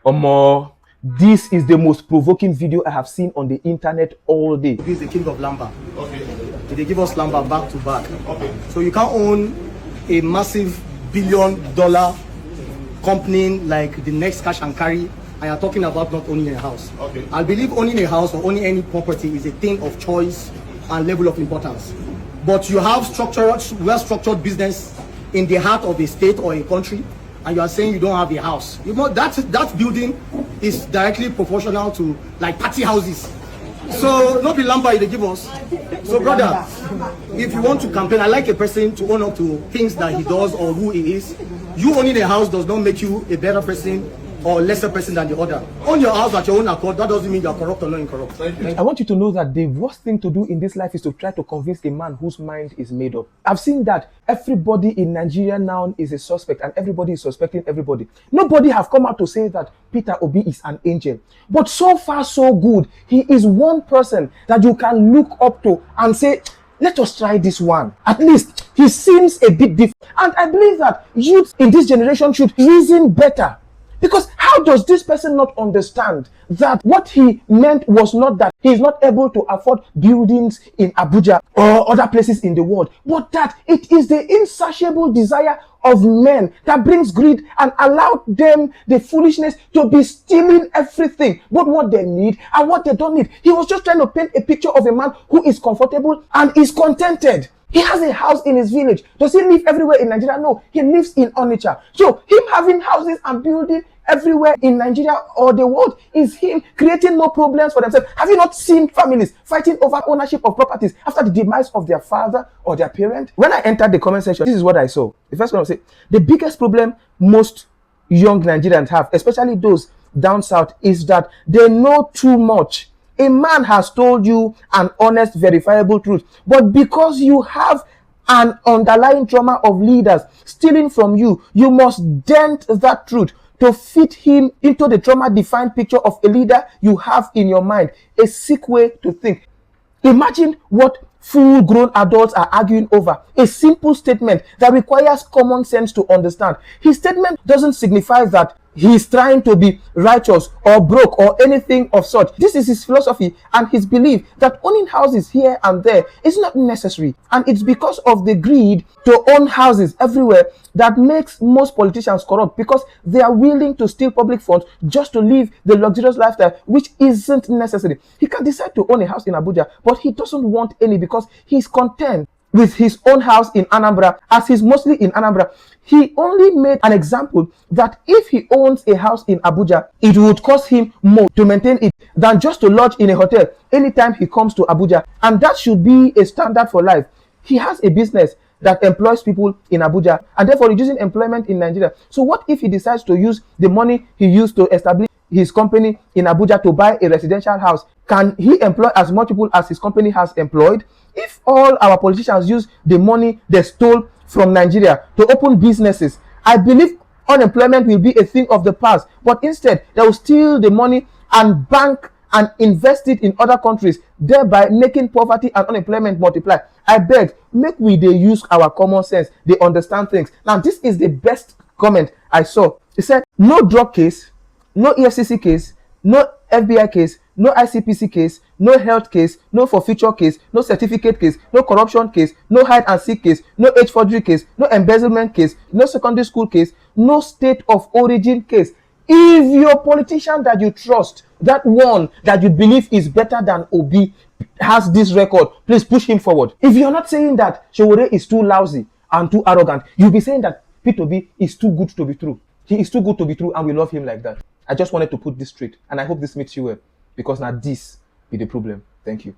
Omo, this is the most provoking video I have seen on the internet all day. He is the king of Lamba. Okay. They give us Lamba back to back. Okay. So you can't own a massive billion-dollar company like the next cash and carry, and you're talking about not owning a house. Okay. I believe owning a house or owning any property is a thing of choice and level of importance. But you have well-structured business in the heart of a state or a country, and you are saying you don't have a house. You know that building is directly proportional to like party houses. So not be Lamba they give us. So brother, if you want to campaign, I like a person to own up to things that he does or who he is. You owning a house does not make you a better person or lesser person than the other. Own your house at your own accord. That doesn't mean you're corrupt or not incorrupt. I want you to know that the worst thing to do in this life is to try to convince a man whose mind is made up. I've seen that everybody in Nigeria now is a suspect and everybody is suspecting everybody. Nobody have come out to say that Peter Obi is an angel. But so far so good. He is one person that you can look up to and say, let us try this one. At least he seems a bit different. And I believe that youth in this generation should reason better. Because how does this person not understand that what he meant was not that he is not able to afford buildings in Abuja or other places in the world, but that it is the insatiable desire of men that brings greed and allow them the foolishness to be stealing everything, both what they need and what they don't need. He was just trying to paint a picture of a man who is comfortable and is contented. He has a house in his village. Does he live everywhere in Nigeria? No, he lives in Onitsha. So him having houses and building everywhere in Nigeria or the world is him creating more problems for themselves. Have you not seen families fighting over ownership of properties after the demise of their father or their parent? When I entered the comment section, this is what I saw. The first one was say, the biggest problem most young Nigerians have, especially those down south, is that they know too much. A man has told you an honest, verifiable truth, but because you have an underlying trauma of leaders stealing from you, you must dent that truth to fit him into the trauma-defined picture of a leader you have in your mind. A sick way to think. Imagine what full-grown adults are arguing over. A simple statement that requires common sense to understand. His statement doesn't signify that he is trying to be righteous or broke or anything of such. This is his philosophy and his belief that owning houses here and there is not necessary. And it's because of the greed to own houses everywhere that makes most politicians corrupt, because they are willing to steal public funds just to live the luxurious lifestyle, which isn't necessary. He can decide to own a house in Abuja, but he doesn't want any because he's content with his own house in Anambra, as he's mostly in Anambra. He only made an example that if he owns a house in Abuja, it would cost him more to maintain it than just to lodge in a hotel anytime he comes to Abuja. And that should be a standard for life. He has a business that employs people in Abuja and therefore reducing employment in Nigeria. So what if he decides to use the money he used to establish his company in Abuja to buy a residential house? Can he employ as much people as his company has employed? If all our politicians use the money they stole from Nigeria to open businesses, I believe unemployment will be a thing of the past. But instead, they will steal the money and bank and invest it in other countries, thereby making poverty and unemployment multiply. I beg, make we they use our common sense. They understand things. Now, this is the best comment I saw. He said, no drug case, no EFCC case, no FBI case, no ICPC case, no health case, no forfeiture case, no certificate case, no corruption case, no hide and seek case, no age forgery case, no embezzlement case, no secondary school case, no state of origin case. If your politician that you trust, that one that you believe is better than Obi, has this record, please push him forward. If you're not saying that Sowore is too lousy and too arrogant, you'll be saying that Peter Obi is too good to be true. He is too good to be true and we love him like that. I just wanted to put this straight and I hope this makes you well, because now this be the problem. Thank you.